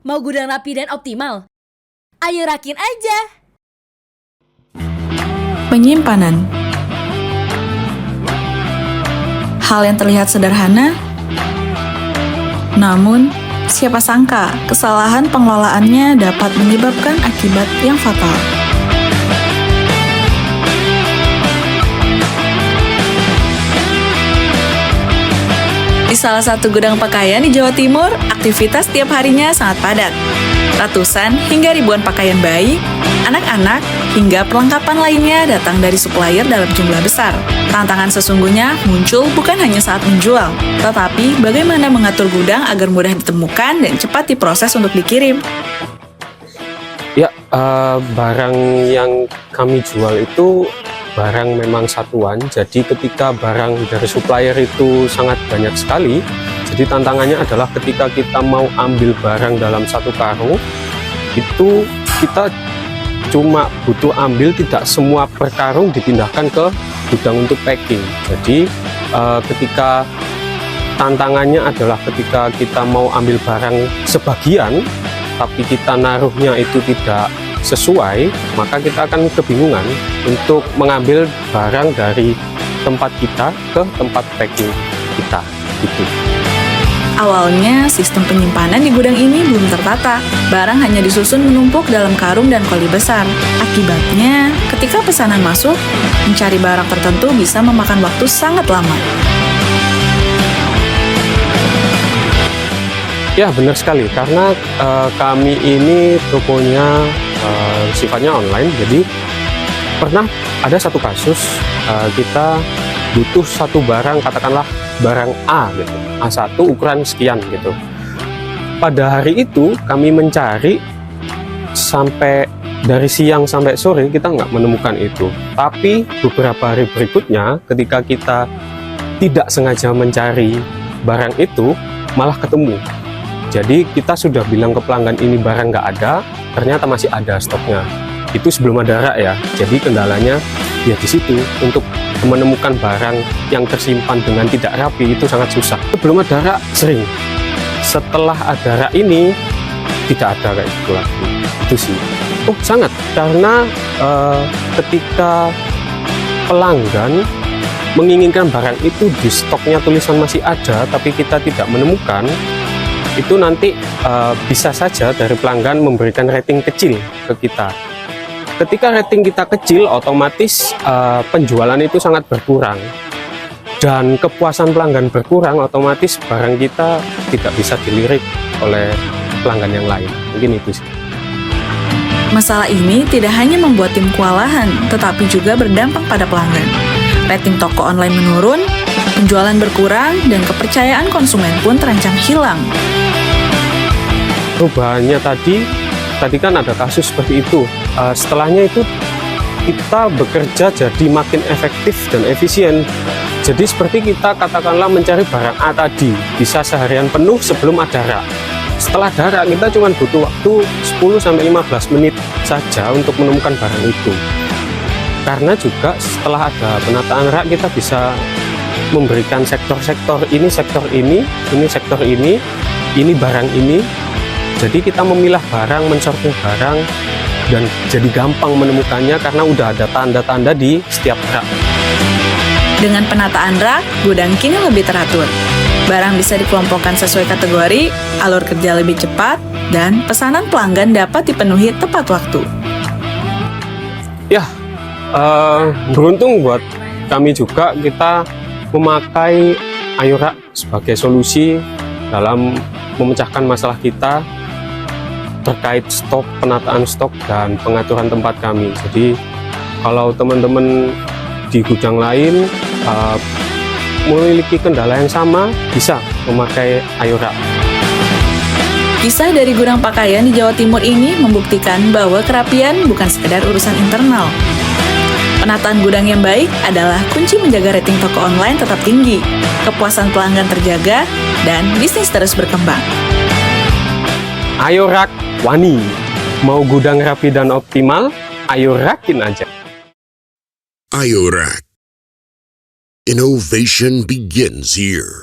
Mau gudang rapi dan optimal? Ayo rakin aja! Penyimpanan. Hal yang terlihat sederhana, namun siapa sangka kesalahan pengelolaannya dapat menyebabkan akibat yang fatal. Di salah satu gudang pakaian di Jawa Timur, aktivitas tiap harinya sangat padat. Ratusan hingga ribuan pakaian bayi, anak-anak, hingga perlengkapan lainnya datang dari supplier dalam jumlah besar. Tantangan sesungguhnya muncul bukan hanya saat menjual, tetapi bagaimana mengatur gudang agar mudah ditemukan dan cepat diproses untuk dikirim. Ya, barang yang kami jual itu barang memang satuan, jadi ketika barang dari supplier itu sangat banyak sekali, jadi tantangannya adalah ketika kita mau ambil barang dalam satu karung, itu kita cuma butuh ambil, tidak semua per karung dipindahkan ke gudang untuk packing. Jadi ketika tantangannya adalah ketika kita mau ambil barang sebagian, tapi kita naruhnya itu tidak sesuai, maka kita akan kebingungan untuk mengambil barang dari tempat kita ke tempat packing kita gitu. Awalnya, sistem penyimpanan di gudang ini belum tertata. Barang hanya disusun menumpuk dalam karung dan koli besar. Akibatnya, ketika pesanan masuk, mencari barang tertentu bisa memakan waktu sangat lama. Ya, benar sekali, karena kami ini tokonya sifatnya online, jadi pernah ada satu kasus kita butuh satu barang, katakanlah barang A gitu, A1 ukuran sekian gitu. Pada hari itu kami mencari sampai dari siang sampai sore, kita nggak menemukan itu. Tapi beberapa hari berikutnya ketika kita tidak sengaja mencari barang itu, malah ketemu. Jadi kita sudah bilang ke pelanggan ini barang nggak ada, ternyata masih ada stoknya. Itu sebelum ada rak ya. Jadi kendalanya ya di situ, untuk menemukan barang yang tersimpan dengan tidak rapi itu sangat susah. Sebelum ada rak sering, setelah ada rak ini tidak ada kayak gitu lagi. Itu sih. Oh sangat, karena ketika pelanggan menginginkan barang itu di stoknya tulisan masih ada, tapi kita tidak menemukan, itu nanti bisa saja dari pelanggan memberikan rating kecil ke kita. Ketika rating kita kecil, otomatis penjualan itu sangat berkurang, dan kepuasan pelanggan berkurang, otomatis barang kita tidak bisa dilirik oleh pelanggan yang lain. Mungkin itu sih. Masalah ini tidak hanya membuat tim kewalahan, tetapi juga berdampak pada pelanggan. Rating toko online menurun, penjualan berkurang, dan kepercayaan konsumen pun terancam hilang. Perubahannya tadi kan ada kasus seperti itu. Setelahnya itu kita bekerja jadi makin efektif dan efisien. Jadi seperti kita katakanlah mencari barang A tadi, bisa seharian penuh sebelum ada rak. Setelah ada rak, kita cuma butuh waktu 10-15 menit saja untuk menemukan barang itu. Karena juga setelah ada penataan rak, kita bisa memberikan sektor-sektor, ini sektor ini sektor ini barang ini. Jadi kita memilah barang, mensortir barang, dan jadi gampang menemukannya karena udah ada tanda-tanda di setiap rak. Dengan penataan rak, gudang kini lebih teratur. Barang bisa dikelompokkan sesuai kategori, alur kerja lebih cepat, dan pesanan pelanggan dapat dipenuhi tepat waktu. Ya, beruntung buat kami juga, kita memakai Ayorak sebagai solusi dalam memecahkan masalah kita terkait stok, penataan stok, dan pengaturan tempat kami. Jadi kalau teman-teman di gudang lain memiliki kendala yang sama, bisa memakai Ayorak. Kisah dari gudang pakaian di Jawa Timur ini membuktikan bahwa kerapian bukan sekedar urusan internal. Penataan gudang yang baik adalah kunci menjaga rating toko online tetap tinggi, kepuasan pelanggan terjaga, dan bisnis terus berkembang. Ayo rak wani, mau gudang rapi dan optimal, ayo rakin aja. Ayorak. Innovation begins here.